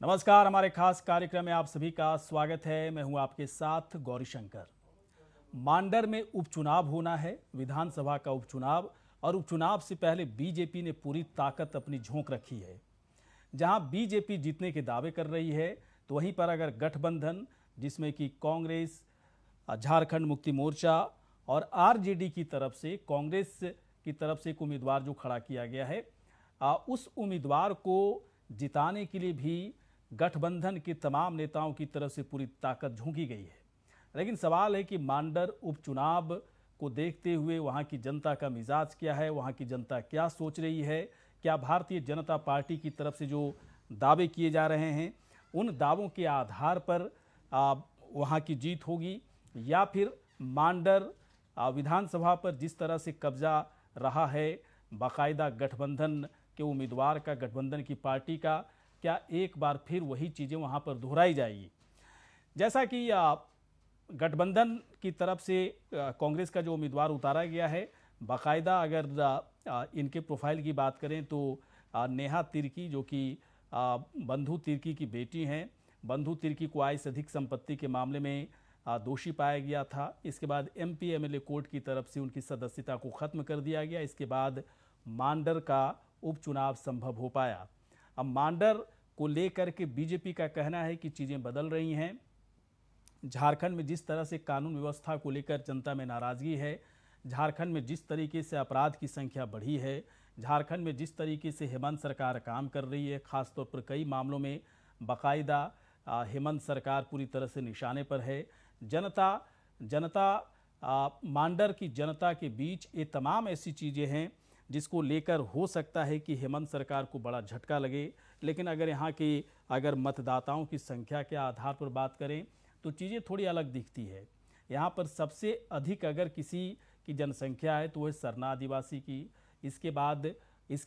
नमस्कार, हमारे खास कार्यक्रम में आप सभी का स्वागत है। मैं हूं आपके साथ गौरीशंकर। मांडर में उपचुनाव होना है, विधानसभा का उपचुनाव, और उपचुनाव से पहले बीजेपी ने पूरी ताकत अपनी झोंक रखी है। जहां बीजेपी जीतने के दावे कर रही है, तो वहीं पर अगर गठबंधन जिसमें कि कांग्रेस, झारखंड मुक्ति मोर्चा और आरजेडी की तरफ से, कांग्रेस की तरफ से एक उम्मीदवार जो खड़ा किया गया है, उस उम्मीदवार को जिताने के लिए भी गठबंधन के तमाम नेताओं की तरफ से पूरी ताकत झोंकी गई है। लेकिन सवाल है कि मांडर उपचुनाव को देखते हुए वहां की जनता का मिजाज क्या है, वहां की जनता क्या सोच रही है, क्या भारतीय जनता पार्टी की तरफ से जो दावे किए जा रहे हैं उन दावों के आधार पर वहां की जीत होगी, या फिर मांडर विधानसभा पर जिस तरह से कब्जा रहा है बाकायदा गठबंधन के उम्मीदवार का, गठबंधन की पार्टी का, क्या एक बार फिर वही चीज़ें वहाँ पर दोहराई जाएगी। जैसा कि गठबंधन की तरफ से कांग्रेस का जो उम्मीदवार उतारा गया है, बाकायदा अगर इनके प्रोफाइल की बात करें तो नेहा तिर्की, जो कि बंधु तिर्की की बेटी हैं। बंधु तिर्की को आय से अधिक संपत्ति के मामले में दोषी पाया गया था। इसके बाद एमपी एमएलए कोर्ट की तरफ से उनकी सदस्यता को ख़त्म कर दिया गया। इसके बाद मांडर का उपचुनाव संभव हो पाया। अब मांडर को लेकर के बीजेपी का कहना है कि चीज़ें बदल रही हैं। झारखंड में जिस तरह से कानून व्यवस्था को लेकर जनता में नाराज़गी है, झारखंड में जिस तरीके से अपराध की संख्या बढ़ी है, झारखंड में जिस तरीके से हेमंत सरकार काम कर रही है, ख़ासतौर पर कई मामलों में बाकायदा हेमंत सरकार पूरी तरह से निशाने पर है। मांडर की जनता के बीच ये तमाम ऐसी चीज़ें हैं जिसको लेकर हो सकता है कि हेमंत सरकार को बड़ा झटका लगे। लेकिन अगर यहाँ के मतदाताओं की संख्या के आधार पर बात करें तो चीज़ें थोड़ी अलग दिखती है। यहाँ पर सबसे अधिक अगर किसी की जनसंख्या है तो वह सरना आदिवासी की, इसके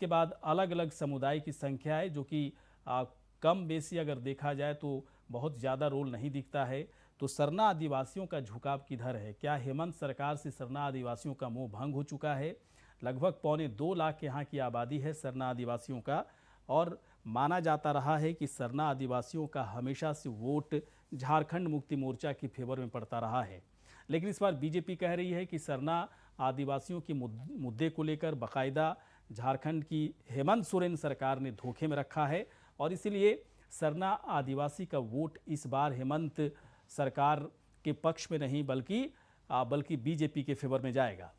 बाद अलग अलग समुदाय की संख्या है, जो कि कम बेसी अगर देखा जाए तो बहुत ज़्यादा रोल नहीं दिखता है। तो सरना आदिवासियों का झुकाव किधर है? क्या हेमंत सरकार से सरना आदिवासियों का मोह भंग हो चुका है? लगभग 2.25 लाख यहाँ की आबादी है सरना आदिवासियों का, और माना जाता रहा है कि सरना आदिवासियों का हमेशा से वोट झारखंड मुक्ति मोर्चा की फेवर में पड़ता रहा है। लेकिन इस बार बीजेपी कह रही है कि सरना आदिवासियों के मुद्दे को लेकर बाकायदा झारखंड की हेमंत सोरेन सरकार ने धोखे में रखा है, और इसीलिए सरना आदिवासी का वोट इस बार हेमंत सरकार के पक्ष में नहीं बल्कि बीजेपी के फेवर में जाएगा।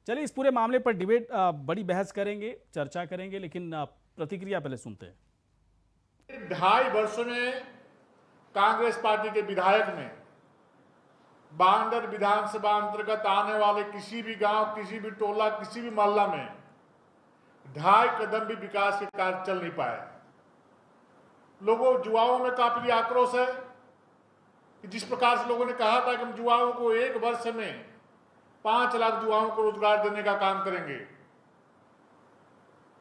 चलिए, इस पूरे मामले पर डिबेट, बड़ी बहस करेंगे, चर्चा करेंगे, लेकिन प्रतिक्रिया पहले सुनते हैं। 2.5 वर्षों में कांग्रेस पार्टी के विधायक ने बांडर विधानसभा अंतर्गत आने वाले किसी भी गांव, किसी भी टोला, किसी भी मोहल्ला में 2.5 कदम भी विकास के कार्य चल नहीं पाए। लोगों, युवाओं में काफी आक्रोश है कि जिस प्रकार से लोगों ने कहा था कि हम युवाओं को 1 वर्ष में 5 लाख युवाओं को रोजगार देने का काम करेंगे,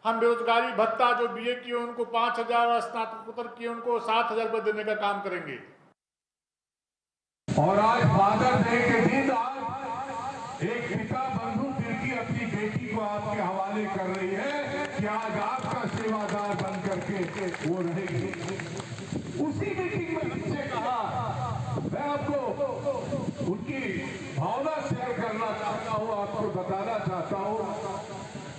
हम बेरोजगारी भत्ता जो बीए किए उनको 5,000 और स्नातकोत्तर किए उनको 7,000 रुपये देने का काम करेंगे। और आज फादर डे के दिन एक पिता बंधु तिर्की अपनी बेटी को आपके हवाले कर रही है कि आज आपका सेवादार बन करके वो रहेगी। उसी मीटिंग में हमसे कहा, मैं आपको उनकी भावना शेयर करना चाहता हूँ, आपको बताना चाहता हूँ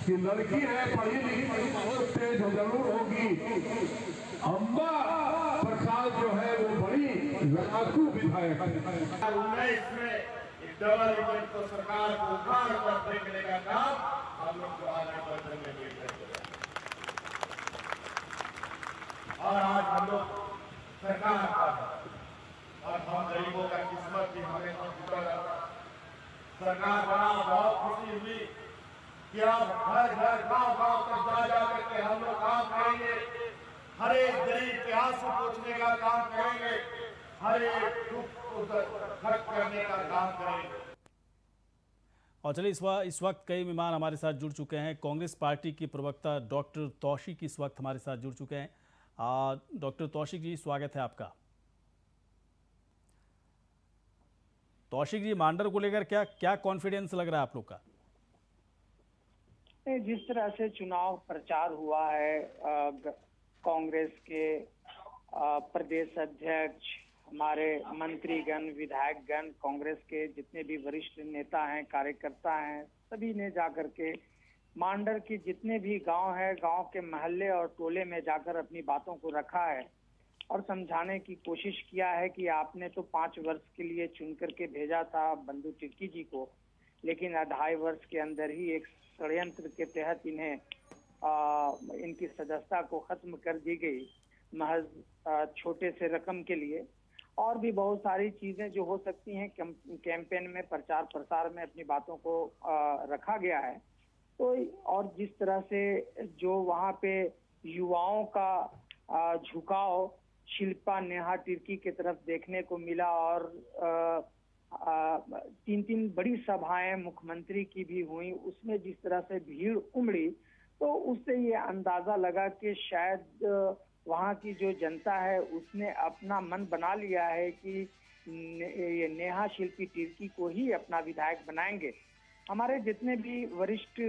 कि लड़की है, पढ़ी लिखी बहुत तेज जरूर होगी। अम्बा प्रसाद जो है वो बड़ी लड़ाकू विधायक है। 19 में डबल इंजन को सरकार को उखाड़ कर फेंकने का काम हम लोग और आज हम लोग सरकार का, और हम गरीबों का किस्मत भी हमें सरकार बना। बहुत खुशी हुई कि अब घर घर गांव गांव तक जा करके हम लोग काम करेंगे, हर एक गरीब के आंसू पोंछने का काम करेंगे, हर एक दुख को खत्म करने का काम करेंगे। और चलिए, इस वक्त कई मेहमान हमारे साथ जुड़ चुके हैं। कांग्रेस पार्टी के प्रवक्ता डॉक्टर तौशिक इस वक्त हमारे साथ जुड़ चुके हैं। डॉक्टर तौशिक जी, स्वागत है आपका। तौशिक जी, मांडर को लेकर क्या कॉन्फिडेंस लग रहा है आप लोग का? जिस तरह से चुनाव प्रचार हुआ है, कांग्रेस के प्रदेश अध्यक्ष, हमारे मंत्रीगण, विधायकगण, कांग्रेस के जितने भी वरिष्ठ नेता हैं, कार्यकर्ता हैं, सभी ने जाकर के मांडर के जितने भी गांव है, गांव के मोहल्ले और टोले में जाकर अपनी बातों को रखा है और समझाने की कोशिश किया है कि आपने तो 5 वर्ष के लिए चुन करके भेजा था बंधु तिर्की जी को, लेकिन 2.5 वर्ष के अंदर ही एक षड्यंत्र के तहत इन्हें इनकी सदस्यता को खत्म कर दी गई, महज छोटे से रकम के लिए। और भी बहुत सारी चीजें जो हो सकती हैं, कैंपेन में, प्रचार प्रसार में अपनी बातों को रखा गया है। तो और जिस तरह से जो वहाँ पे युवाओं का झुकाव शिल्पा नेहा तिर्की की तरफ देखने को मिला और 3 बड़ी सभाएं मुख्यमंत्री की भी हुई, उसमें जिस तरह से भीड़ उमड़ी, तो उससे ये अंदाजा लगा कि शायद वहाँ की जो जनता है उसने अपना मन बना लिया है कि ये नेहा शिल्पी तिर्की को ही अपना विधायक बनाएंगे। हमारे जितने भी वरिष्ठ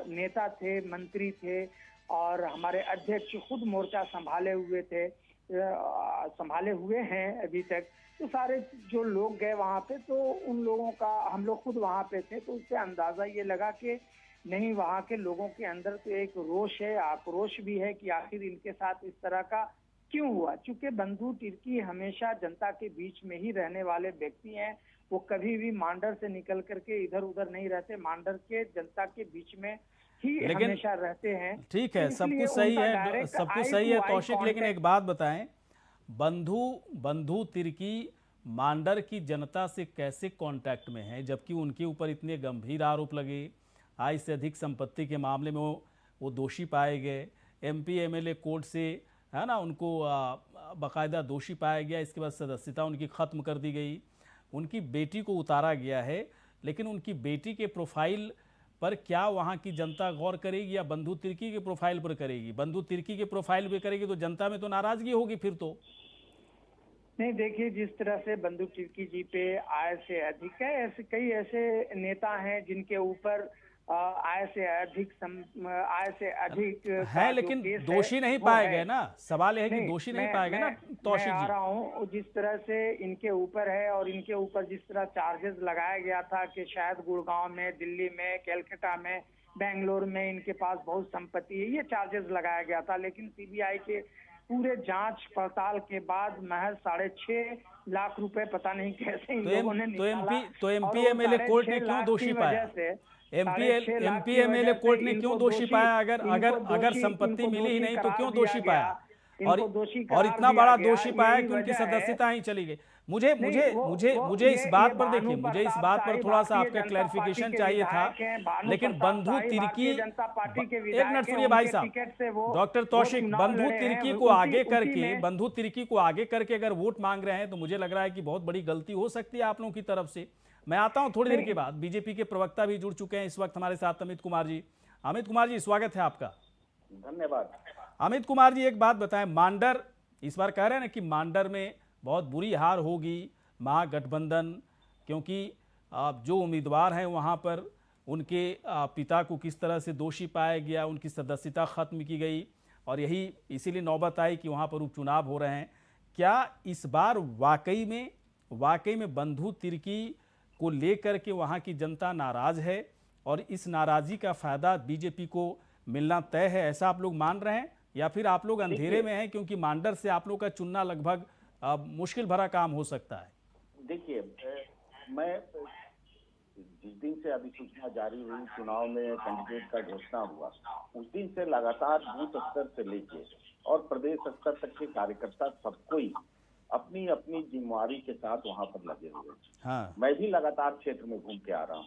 नेता थे, मंत्री थे और हमारे अध्यक्ष खुद मोर्चा संभाले हुए हैं अभी तक, तो सारे जो लोग गए वहाँ पे, तो उन लोगों का, हम लोग खुद वहाँ पे थे, तो उससे अंदाजा ये लगा कि नहीं, वहाँ के लोगों के अंदर तो एक रोष है, आक्रोश भी है कि आखिर इनके साथ इस तरह का क्यों हुआ। चूंकि बंधु तिर्की हमेशा जनता के बीच में ही रहने वाले व्यक्ति हैं, वो कभी भी मांडर से निकल करके इधर उधर नहीं रहते, मांडर के जनता के बीच में ही हमेशा रहते हैं। ठीक है, सब कुछ सही है, सब कुछ सही है तौशिक, लेकिन एक बात बताएं, बंधु तिर्की मांडर की जनता से कैसे कांटेक्ट में है, जबकि उनके ऊपर इतने गंभीर आरोप लगे, आय से अधिक संपत्ति के मामले में वो दोषी पाए गए, एमपी एमएलए कोर्ट से, है ना, उनको बाकायदा दोषी पाया गया, इसके बाद सदस्यता उनकी ख़त्म कर दी गई, उनकी बेटी को उतारा गया है, लेकिन उनकी बेटी के प्रोफाइल पर क्या वहाँ की जनता गौर करेगी या बंधु तिर्की के प्रोफाइल पर करेगी? बंधु तिर्की के प्रोफाइल पे करेगी तो जनता में तो नाराजगी होगी फिर तो। नहीं, देखिए, जिस तरह से बंधु तिर्की जी पे आय से अधिक है, ऐसे कई ऐसे नेता हैं जिनके ऊपर आय से अधिक है, लेकिन दोषी नहीं पाए गए ना। सवाल है कि दोषी नहीं पाए गए ना तौशिक जी। आ रहा हूँ, जिस तरह से इनके ऊपर है और इनके ऊपर जिस तरह चार्जेस लगाया गया था कि शायद गुड़गांव में, दिल्ली में, कलकत्ता में, बेंगलोर में इनके पास बहुत संपत्ति है, ये चार्जेस लगाया गया था। लेकिन सीबीआई के पूरे जांच पड़ताल के बाद महज 6.5 लाख रुपए पता नहीं कैसे इन लोगों ने निकाला। तो एमपी एमएलए कोर्ट ने क्यों दोषी पाया? एमपी एमएलए कोर्ट ने क्यों दोषी पाया? अगर संपत्ति मिली ही नहीं तो क्यों दोषी पाया? और इतना बड़ा दोषी पाया कि उनकी सदस्यता ही चली गई। मुझे इस बात पर, देखिए, मुझे इस बात पर थोड़ा सा आपका क्लैरिफिकेशन चाहिए था। लेकिन बंधु तिर्की, एक मिनट सुनिए भाई साहब, डॉक्टर तौशिक, बंधु तिर्की को आगे करके अगर वोट मांग रहे हैं तो मुझे लग रहा है कि बहुत बड़ी गलती हो सकती है आप लोगों की तरफ से। मैं आता हूं थोड़ी देर के बाद। बीजेपी के प्रवक्ता भी जुड़ चुके हैं इस वक्त हमारे साथ, अमित कुमार जी। अमित कुमार जी, स्वागत है आपका। धन्यवाद। अमित कुमार जी, एक बात बताएं, मांडर इस बार कह रहे हैं ना कि मांडर में बहुत बुरी हार होगी महागठबंधन, क्योंकि जो उम्मीदवार हैं वहां पर उनके पिता को किस तरह से दोषी पाया गया, उनकी सदस्यता खत्म की गई और यही इसीलिए नौबत आई कि वहां पर उपचुनाव हो रहे हैं। क्या इस बार वाकई में बंधु तिर्की को लेकर के वहां की जनता नाराज है और इस नाराजगी का फायदा बीजेपी को मिलना तय है, ऐसा आप लोग मान रहे हैं, या फिर आप लोग अंधेरे में हैं क्योंकि मांडर से आप लोग का चुनना लगभग मुश्किल भरा काम हो सकता है? देखिए, मैं जिस दिन से अधिसूचना जारी हुई, चुनाव में कैंडिडेट का घोषणा हुआ, उस दिन से लगातार बूथ स्तर से लेके और प्रदेश स्तर तक के कार्यकर्ता सब कोई अपनी अपनी जिम्मेवारी के साथ वहां पर लगे हुए। हाँ। मैं भी लगातार क्षेत्र में घूम के आ रहा हूँ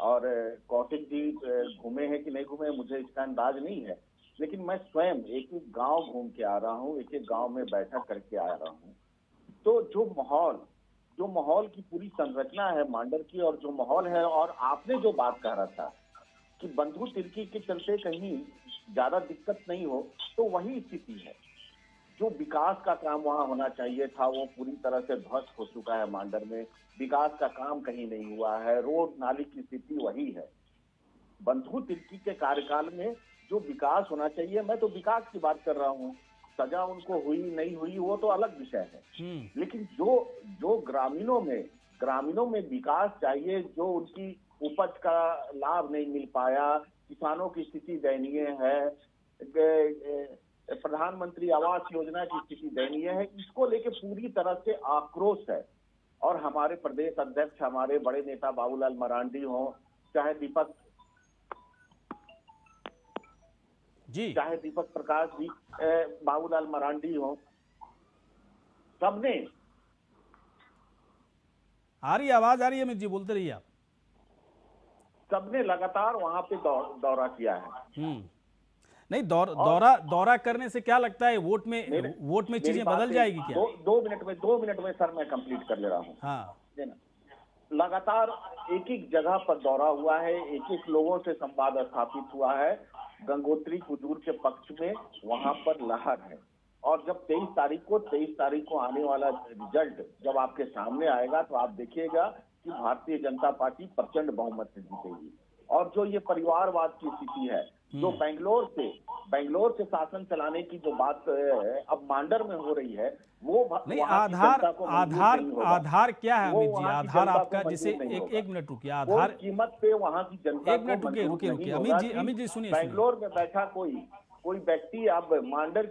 और कौशिक जी घूमे हैं कि नहीं घूमे मुझे इसका अंदाज नहीं है, लेकिन मैं स्वयं एक एक गांव घूम के आ रहा हूँ, एक एक गांव में बैठक करके आ रहा हूँ। तो जो माहौल की पूरी संरचना है मांडर की, और जो माहौल है, और आपने जो बात कह रहा था कि बंधु तिर्की के चलते कहीं ज्यादा दिक्कत नहीं हो, तो वही स्थिति है। जो विकास का काम वहां होना चाहिए था वो पूरी तरह से ध्वस्त हो चुका है। मांडर में विकास का काम कहीं नहीं हुआ है, रोड नाली की स्थिति वही है। बंधु तिर्की के कार्यकाल में जो विकास होना चाहिए, मैं तो विकास की बात कर रहा हूँ। सजा उनको हुई नहीं हुई वो तो अलग विषय है, लेकिन जो जो ग्रामीणों में विकास चाहिए, जो उनकी उपज का लाभ नहीं मिल पाया, किसानों की स्थिति दयनीय है, प्रधानमंत्री आवास योजना की स्थिति दयनीय है, इसको लेके पूरी तरह से आक्रोश है। और हमारे प्रदेश अध्यक्ष, हमारे बड़े नेता बाबूलाल मरांडी हो, चाहे दीपक प्रकाश जी, बाबूलाल मरांडी हो, सबने आ रही आवाज आ रही है अमित जी, बोलते रहिए आप। सबने लगातार वहां पे दौरा किया है। नहीं, दौरा करने से क्या लगता है, वोट में चीजें बदल जाएगी क्या? दो मिनट में सर मैं कंप्लीट कर ले रहा हूँ। हाँ, लगातार एक जगह पर दौरा हुआ है, एक लोगों से संवाद स्थापित हुआ है। गंगोत्री कुजूर के पक्ष में वहां पर लहर है, और जब 23 तारीख को आने वाला रिजल्ट जब आपके सामने आएगा तो आप देखिएगा कि भारतीय जनता पार्टी प्रचंड बहुमत से जीतेगी। और जो ये परिवारवाद की स्थिति है, जो बेंगलोर से शासन चलाने की जो बात अब मांडर में हो रही है, वो नहीं, आधार क्या है अमित जी? आधार आपका, जिसे एक मिनट रुकिए, आधार कीमत पे वहाँ की जनता, एक मिनट रुकिए अमित जी सुनिए। बेंगलोर में बैठा कोई व्यक्ति अब मांडर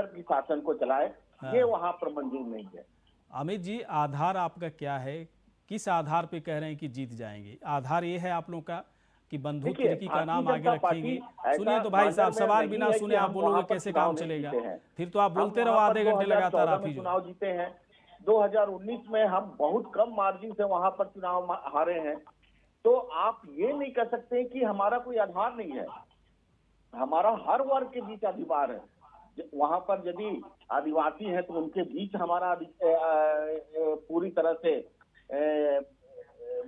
की शासन को चलाए, ये वहाँ पर मंजूर नहीं है। अमित जी, आधार आपका क्या है? किस आधार पे कह रहे हैं कि जीत जाएंगे? आधार ये है आप लोगों का कि बंधु तिर्की का नाम आगे रखेंगे? सुनिए तो भाई साहब, सवाल बिना सुने आप बोलोगे कैसे काम चलेगा? फिर तो आप बोलते रहो आधे घंटे लगातार आप ही। चुनाव जीते हैं 2019 में, हम बहुत कम मार्जिन से वहां पर चुनाव हारे हैं। तो आप ये नहीं कह सकते कि हमारा कोई आधार नहीं है। हमारा हर वर्ग के बीच अधिकार है। वहां पर यदि आदिवासी हैं तो उनके बीच हमारा पूरी तरह से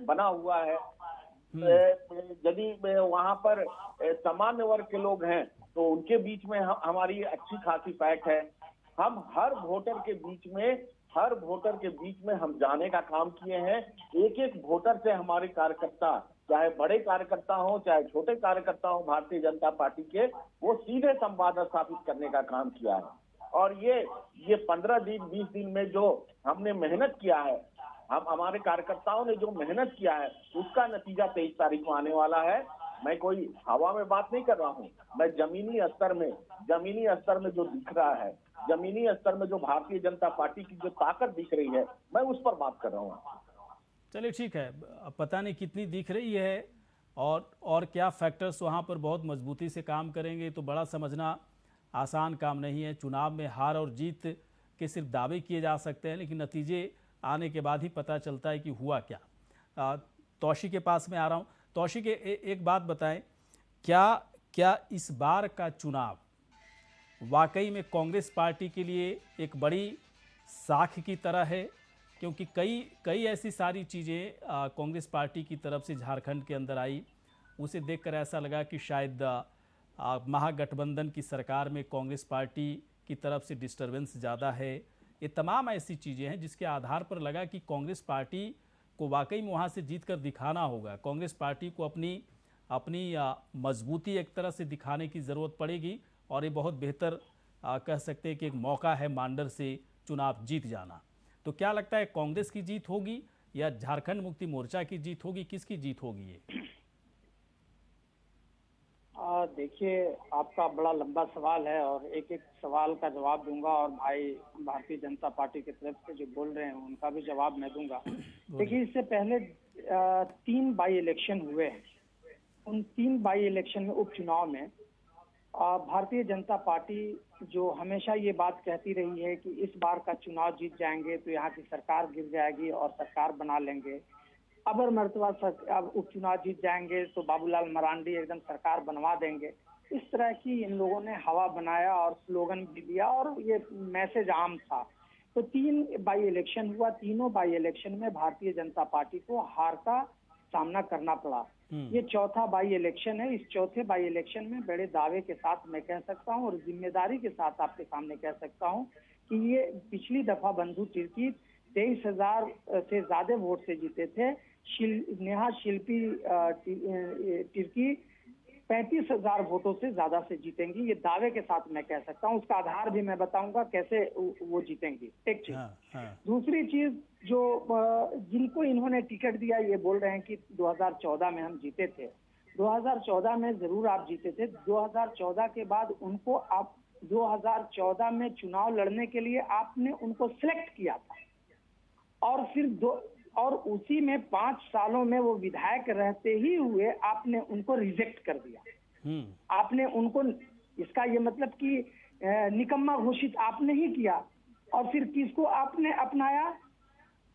बना हुआ है। यदि वहां पर सामान्य वर्ग के लोग हैं तो उनके बीच में हमारी अच्छी खासी पैठ है। हम हर वोटर के बीच में हम जाने का काम किए हैं। एक वोटर से हमारे कार्यकर्ता, चाहे बड़े कार्यकर्ता हो चाहे छोटे कार्यकर्ता हो भारतीय जनता पार्टी के, वो सीधे संवाद स्थापित करने का काम किया है। और ये 15 दिन 20 दिन में जो हमने मेहनत किया है, हमारे कार्यकर्ताओं ने जो मेहनत किया है, उसका नतीजा 23 तारीख को आने वाला है। मैं कोई हवा में बात नहीं कर रहा हूँ, मैं जमीनी स्तर में जो दिख रहा है, जमीनी स्तर में जो भारतीय जनता पार्टी की जो ताकत दिख रही है, मैं उस पर बात कर रहा हूँ। चलिए ठीक है, पता नहीं कितनी दिख रही है और क्या फैक्टर्स वहाँ पर बहुत मजबूती से काम करेंगे, तो बड़ा समझना आसान काम नहीं है। चुनाव में हार और जीत के सिर्फ दावे किए जा सकते हैं, लेकिन नतीजे आने के बाद ही पता चलता है कि हुआ क्या। तौशी के पास में आ रहा हूँ। तौशी के एक बात बताएं, क्या इस बार का चुनाव वाकई में कांग्रेस पार्टी के लिए एक बड़ी साख की तरह है? क्योंकि कई ऐसी सारी चीज़ें कांग्रेस पार्टी की तरफ से झारखंड के अंदर आई, उसे देखकर ऐसा लगा कि शायद महागठबंधन की सरकार में कांग्रेस पार्टी की तरफ से डिस्टर्बेंस ज़्यादा है। ये तमाम ऐसी चीज़ें हैं जिसके आधार पर लगा कि कांग्रेस पार्टी को वाकई में वहाँ से जीत कर दिखाना होगा। कांग्रेस पार्टी को अपनी मजबूती एक तरह से दिखाने की ज़रूरत पड़ेगी, और ये बहुत बेहतर कह सकते हैं कि एक मौका है मांडर से चुनाव जीत जाना। तो क्या लगता है, कांग्रेस की जीत होगी या झारखंड मुक्ति मोर्चा की जीत होगी? किसकी जीत होगी ये? देखिए, आपका बड़ा लंबा सवाल है और एक सवाल का जवाब दूंगा, और भाई भारतीय जनता पार्टी की तरफ से जो बोल रहे हैं उनका भी जवाब मैं दूंगा। देखिए, इससे पहले 3 बाई इलेक्शन हुए हैं। उन 3 बाई इलेक्शन में, उपचुनाव में, भारतीय जनता पार्टी जो हमेशा ये बात कहती रही है कि इस बार का चुनाव जीत जाएंगे तो यहाँ की सरकार गिर जाएगी और सरकार बना लेंगे, अबर मर्तबा अब उपचुनाव जीत जाएंगे तो बाबूलाल मरांडी एकदम सरकार बनवा देंगे, इस तरह की इन लोगों ने हवा बनाया और स्लोगन भी दिया और ये मैसेज आम था। तो 3 बाई इलेक्शन हुआ, तीनों बाई इलेक्शन में भारतीय जनता पार्टी को हार का सामना करना पड़ा। ये चौथा बाई इलेक्शन है। इस चौथे बाई इलेक्शन में बड़े दावे के साथ मैं कह सकता हूँ और जिम्मेदारी के साथ आपके सामने कह सकता हूँ कि ये पिछली दफा बंधु तिर्की 23,000 से ज्यादा वोट से जीते थे, नेहा शिल्पी तिर्की 35,000 वोटों से ज्यादा से जीतेंगी। ये दावे के साथ मैं कह सकता हूँ। उसका आधार भी मैं बताऊंगा कैसे वो जीतेंगी। एक चीज। दूसरी चीज, जो जिनको इन्होंने टिकट दिया, ये बोल रहे हैं कि 2014 में हम जीते थे। 2014 में जरूर आप जीते थे। 2014 के बाद उनको आप 2014 में चुनाव लड़ने के लिए आपने उनको सिलेक्ट किया था, और फिर और उसी में 5 सालों में वो विधायक रहते ही हुए आपने उनको रिजेक्ट कर दिया। आपने उनको, इसका ये मतलब कि निकम्मा घोषित आपने ही किया। और फिर किसको आपने अपनाया?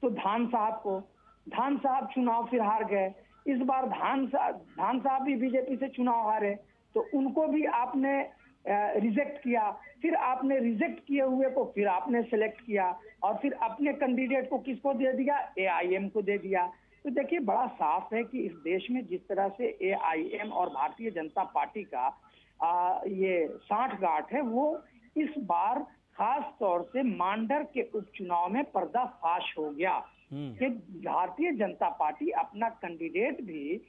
तो धान साहब को। धान साहब चुनाव फिर हार गए। इस बार धान साहब भी बीजेपी से चुनाव हारे, तो उनको भी आपने रिजेक्ट किया। फिर आपने रिजेक्ट किए हुए को फिर आपने सेलेक्ट किया, और फिर अपने कैंडिडेट को किसको दे दिया? एआईएम को दे दिया। तो देखिए, बड़ा साफ है कि इस देश में जिस तरह से एआईएम और भारतीय जनता पार्टी का ये सांठगांठ है, वो इस बार खास तौर से मांडर के उपचुनाव में पर्दाफाश हो गया कि भारतीय जनता पार्टी अपना कैंडिडेट भी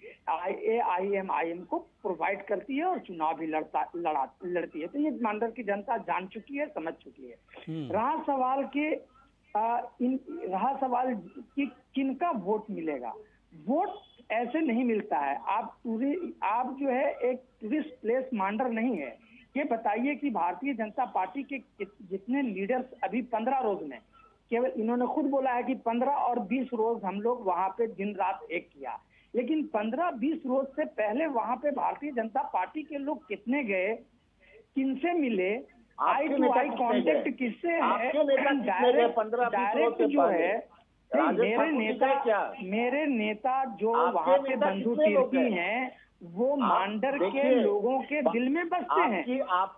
एआईएम को प्रोवाइड करती है और चुनाव भी लड़ती है। तो ये मांडर की जनता जान चुकी है, समझ चुकी है। रहा सवाल कि किनका वोट मिलेगा। वोट ऐसे नहीं मिलता है। आप जो है एक टूरिस्ट प्लेस मांडर नहीं है। ये बताइए कि भारतीय जनता पार्टी के जितने लीडर्स अभी 15 रोज में, केवल इन्होंने खुद बोला है कि 15 और 20 रोज हम लोग वहां पे दिन रात एक किया, लेकिन 15-20 रोज से पहले वहां पे भारतीय जनता पार्टी के लोग कितने गए, किनसे मिले, आई टू आई कांटेक्ट किससे है, डायरेक्ट जो है मेरे नेता जो वहाँ पे बंधु तिर्की हैं, वो मांडर के लोगों के दिल में बसते हैं।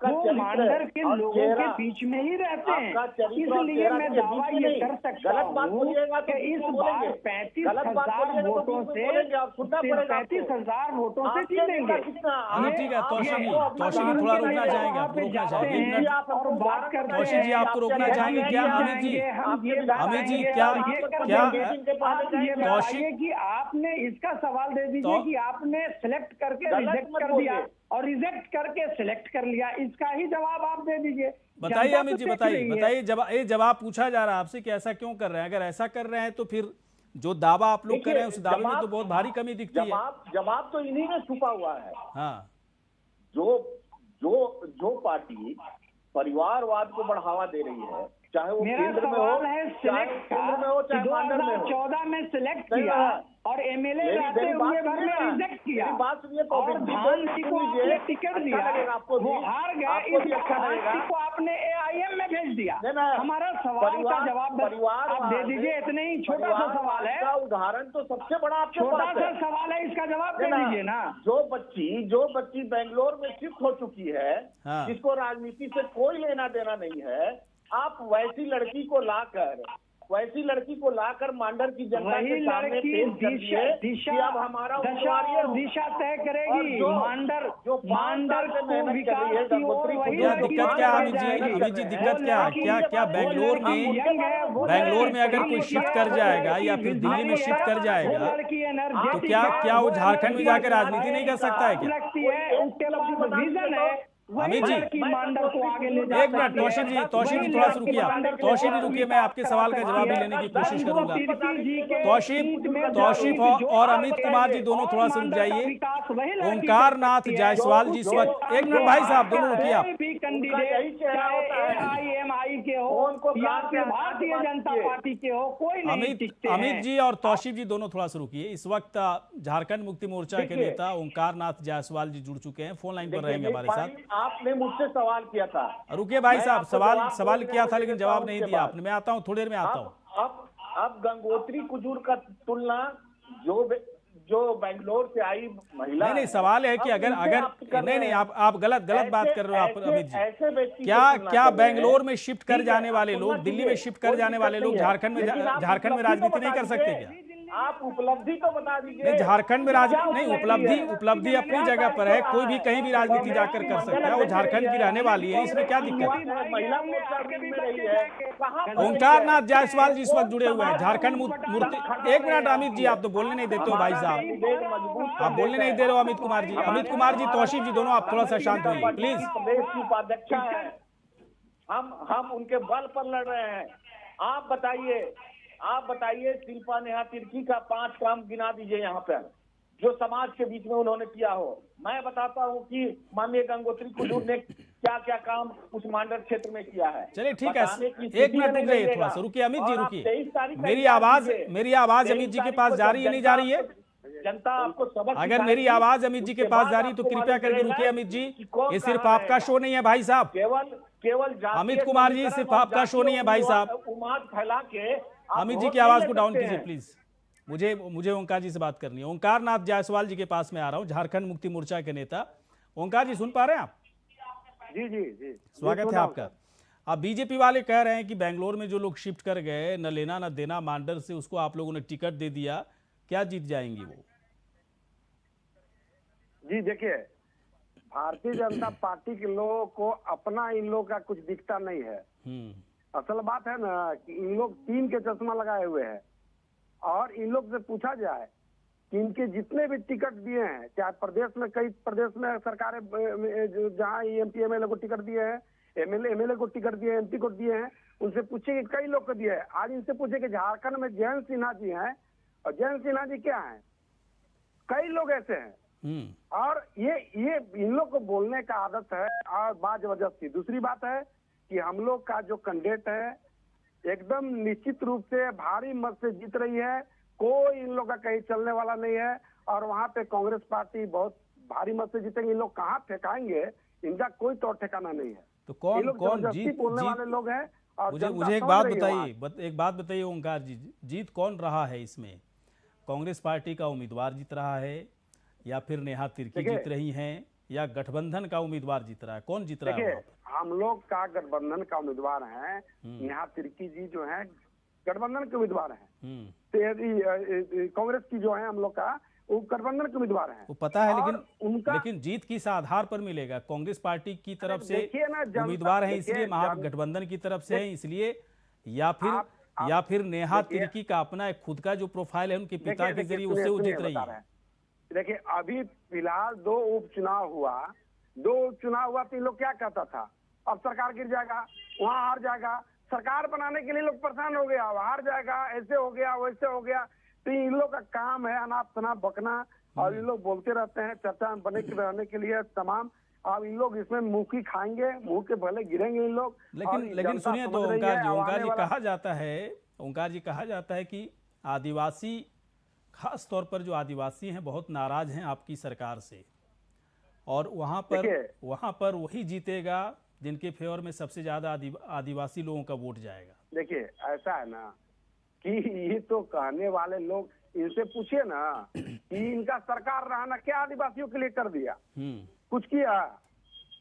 वो मांडर के लोगों के बीच में ही रहते हैं। इसलिए मैं दावा ये कर सकता हूँ कि इस बार 35,000 वोटों से 35,000 वोटों से जीतेंगे। ठीक है, तौशीफ जी थोड़ा रुकना चाहेंगे, आप रोकना चाहेंगे और बात करते हैं। तौशीफ जी आपको रोकना चाहेंगे क्या? अमित जी क्या तौशीफ कि आपने इसका सवाल दे दीजिए कि आपने सिलेक्ट करके रिजेक्ट कर दिया और रिजेक्ट करके सिलेक्ट कर लिया, इसका ही जवाब आप दे दीजिए। बताइए अमित जी, बताइए जवाब पूछा जा रहा है आपसे कि ऐसा क्यों कर रहे हैं। अगर ऐसा कर रहे हैं तो फिर जो दावा आप लोग कर रहे हैं उस दावे में तो बहुत भारी कमी दिखती है। जवाब तो इन्हीं में छुपा हुआ है। हाँ, जो पार्टी परिवारवाद को बढ़ावा दे रही है, चाहे वो केंद्र में हो, चाहे केंद्र में हो, चाहे मांडर में हो। 2014 में सिलेक्ट किया और एमएलए रहते हुए भर में रिजेक्ट किया, और धान जी को आपने टिकट दिया, वो हार गए, इस को आपने एआईएम में भेज दिया। हमारा सवाल का जवाब आप दे दीजिए। इतने ही छोटा सा सवाल है, उदाहरण तो सबसे बड़ा छोटा सा सवाल है, इसका जवाब दे दीजिए ना। जो बच्ची बेंगलोर में शिफ्ट हो चुकी है, जिसको राजनीति से कोई लेना देना नहीं है, आप वैसी लड़की को लाकर मांडर की जनता के सामने पेश कर दिए। अब हमारा दिशा तय करेगी मांडर को विकास की ओर। दिक्कत क्या अमित जी दिक्कत क्या बेंगलोर में अगर कोई शिफ्ट कर जाएगा या फिर दिल्ली में शिफ्ट कर जाएगा तो क्या वो झारखंड में जाकर राजनीति नहीं कर सकता है क्या? अमित जी एक मिनट, तौशीफ जी थोड़ा सा रुकिए। तौशीफ जी रुकिए, मैं आपके सवाल का जवाब भी लेने की कोशिश करूंगा। तौशीफ और अमित कुमार जी दोनों थोड़ा सा रुक जाइए। ओंकार नाथ जायसवाल जी इस वक्त, एक मिनट भाई साहब, दोनों रुकिए आप। भारतीय जनता पार्टी के हो, कोई अमित जी और तौशीफ जी दोनों थोड़ा सा रुकिए। इस वक्त झारखंड मुक्ति मोर्चा के नेता ओंकार नाथ जायसवाल जी जुड़ चुके हैं, फोन लाइन पर रहेंगे हमारे साथ। आपने मुझसे सवाल किया था। रुकिए भाई साहब, सवाल किया था लेकिन जवाब नहीं दिया आपने। मैं आता हूं, थोड़ी देर में आता हूं। अब गंगोत्री कुजूर का तुलना जो बेंगलोर से आई महिला, नहीं सवाल है कि अगर नहीं आप गलत बात कर रहे हो आप अमित जी। क्या बेंगलोर में शिफ्ट कर जाने वाले लोग, दिल्ली में शिफ्ट कर जाने वाले लोग झारखंड में राजनीति नहीं कर सकते क्या? आप उपलब्धि तो बता दीजिए। नहीं, झारखंड में राजनीति नहीं, उपलब्धि अपनी जगह पर है, कोई भी कहीं भी राजनीति जाकर कर सकता है, वो झारखंड की रहने वाली है, इसमें क्या दिक्कत है? महिला मोर्चा में रही है। ओंकार नाथ जायसवाल जी इस वक्त जुड़े हुए हैं, झारखंड मूर्ति। एक मिनट अमित जी, आप तो बोलने नहीं देते हो भाई साहब, आप बोलने नहीं दे रहे हो अमित कुमार जी, तौसीफ जी, दोनों आप थोड़ा सा शांत होइए प्लीज। प्रदेश की उपाध्यक्षा है, हम उनके बल पर लड़ रहे हैं। आप बताइए शिल्पा नेहा तिर्की का 5 काम गिना दीजिए यहाँ पर जो समाज के बीच में उन्होंने किया हो। मैं बताता हूँ कि माननीय गंगोत्री कुंडू ने क्या क्या काम उस मांडर क्षेत्र में किया है। चलिए ठीक है, एक मिनट रुक जाइए, थोड़ा सा रुकिए अमित जी, रुकिए। मेरी आवाज अमित जी के पास जा रही है, नहीं जा रही है? जनता आपको सबक अगर मेरी आवाज अमित जी के पास जा रही है तो कृपया करके रुकिए अमित जी, ये सिर्फ आपका शो नहीं है भाई साहब। केवल अमित कुमार जी, सिर्फ आपका शो नहीं है भाई साहब। उमाद फैला के अमित जी की आवाज को डाउन कीजिए प्लीज, मुझे ओंकार जी से बात करनी है। ओंकार नाथ जायसवाल जी के पास में आ रहा हूँ, झारखंड मुक्ति मोर्चा के नेता। ओंकार जी सुन पा रहे हैं आप? जी स्वागत है आपका। अब बीजेपी वाले कह रहे हैं कि बेंगलोर में जो लोग शिफ्ट कर गए, न लेना न देना मांडर से, उसको आप लोगों ने टिकट दे दिया, क्या जीत जाएंगी वो? जी देखिए, भारतीय जनता पार्टी के लोगों को अपना इन लोग का कुछ दिखता नहीं है। असल बात है ना कि इन लोग 3 के चश्मा लगाए हुए हैं, और इन लोग से पूछा जाए कि इनके जितने भी टिकट दिए हैं, चाहे प्रदेश में, कई प्रदेश में सरकारें जहाँ एमपी एमएलए को टिकट दिए हैं, एमएलए को टिकट दिए, एमपी को दिए हैं, उनसे पूछे कि कई लोग को दिए हैं। आज इनसे पूछे कि झारखंड में जयंत सिन्हा जी हैं, और जयंत सिन्हा जी क्या हैं? कई लोग ऐसे हैं। और ये इन लोग को बोलने का आदत है, और बात जबरदस्ती। दूसरी बात है कि हम लोग का जो कैंडिडेट है एकदम निश्चित रूप से भारी मत से जीत रही है, कोई इन लोग का कहीं चलने वाला नहीं है, और वहां पे कांग्रेस पार्टी बहुत भारी मत से जीतेंगे। इन लोग कहाँ फेंकाएंगे, इनका कोई तौर ठिकाना नहीं है। तो कौन बोलने वाले लोग हैं। और मुझे एक बात बताइए ओंकार जी, जीत कौन रहा है इसमें? कांग्रेस पार्टी का उम्मीदवार जीत रहा है, या फिर नेहा तिर्की जीत रही हैं, या गठबंधन का उम्मीदवार जीत रहा है? कौन जीत रहा है? हम लोग का गठबंधन का उम्मीदवार है। नेहा तिर्की जी जो है गठबंधन के उम्मीदवार हैं। कांग्रेस की जो है हम लोग का, वो गठबंधन के उम्मीदवार हैं। वो पता है, लेकिन जीत किस आधार पर मिलेगा? कांग्रेस पार्टी की तरफ से उम्मीदवार है इसलिए, महागठबंधन की तरफ से है इसलिए, या फिर नेहा तिर्की का अपना एक खुद का जो प्रोफाइल है उनके पिता के जरिए, उससे वो जीत रही है? देखिए, अभी फिलहाल 2 उपचुनाव हुआ तो लोग क्या कहता था, अब सरकार गिर जाएगा, वहाँ हार जाएगा। सरकार बनाने के लिए लोग परेशान हो गया, हार जाएगा, ऐसे हो गया, वैसे हो गया। तो इन लोग का काम है अनाप शनाप बकना, और इन लोग बोलते रहते हैं चर्चा बने रहने के लिए तमाम। अब इन लोग इसमें मुंह की खाएंगे, मुंह के भले गिरेंगे इन लोग। लेकिन सुनिए तो ओंकार जी कहा जाता है कि आदिवासी, खास तौर पर जो आदिवासी हैं, बहुत नाराज हैं आपकी सरकार से, और वहां पर वही जीतेगा जिनके फेवर में सबसे ज्यादा आदिवासी लोगों का वोट जाएगा। देखिए, ऐसा है ना कि ये तो कहने वाले लोग, इनसे पूछिए ना कि इनका सरकार रहा ना, क्या आदिवासियों के लिए कर दिया? कुछ किया?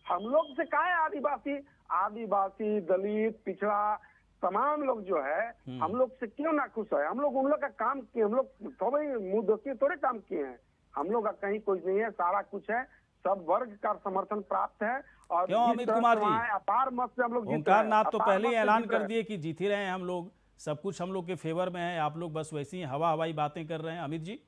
हम लोग से क्या है आदिवासी, दलित, पिछड़ा तमाम लोग जो है, हम लोग से क्यों ना खुश है? हम लोग उन लोग का काम किए, हम लोग थोड़े मुंह दोस्ती थोड़े काम किए हैं। हम लोग का कहीं कुछ नहीं है, सारा कुछ है, सब वर्ग का समर्थन प्राप्त है। और क्यों अमित कुमार जी, अपार मत से हम लोग ओंकार नाथ तो पहले ही ऐलान कर दिए कि जीत ही रहे हैं हम लोग, सब कुछ हम लोग के फेवर में है, आप लोग बस वैसी ही हवाई बातें कर रहे हैं। अमित जी,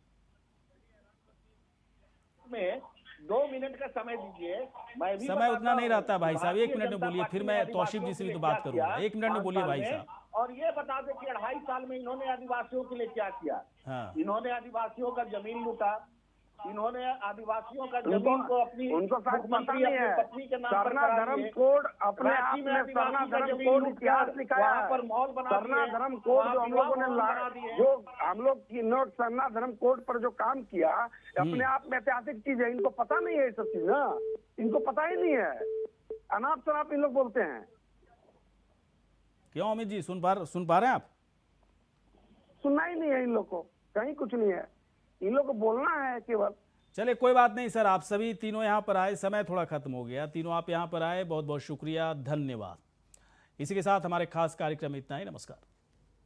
में 2 मिनट का समय दीजिए। मैं भी समय उतना नहीं रहता भाई साहब, 1 मिनट में बोलिए, फिर मैं तौसीफ जी से भी तो बात करूंगा। 1 मिनट में बोलिए भाई साहब। और ये बता दें कि 2.5 साल में इन्होंने आदिवासियों के लिए क्या किया। इन्होंने आदिवासियों का जमीन लूटा, इन्होंने आदिवासियों का जमीन को अपनी मुख्यमंत्री अपनी पत्नी के नाम पर धर्म कोड अपने आप में सरना धर्म कोड इतिहास लिखाया है। पर मॉल बना सरना धर्म कोड जो हम लोगों ने जो हम लोग की नोट सरना धर्म कोड पर जो काम किया, अपने आप में ऐतिहासिक चीज है। इनको पता नहीं है ये सब चीज ना, इनको पता ही नहीं है, अनाप शनाप इन लोग बोलते हैं। क्यों अमित जी, सुन पा रहे हैं आप? सुनना ही नहीं है इन लोग को, कहीं कुछ नहीं है, इन लोग को बोलना है केवल। चले कोई बात नहीं सर, आप सभी तीनों यहाँ पर आए, समय थोड़ा खत्म हो गया, तीनों आप यहाँ पर आए, बहुत बहुत शुक्रिया, धन्यवाद। इसी के साथ हमारे खास कार्यक्रम में इतना ही, नमस्कार।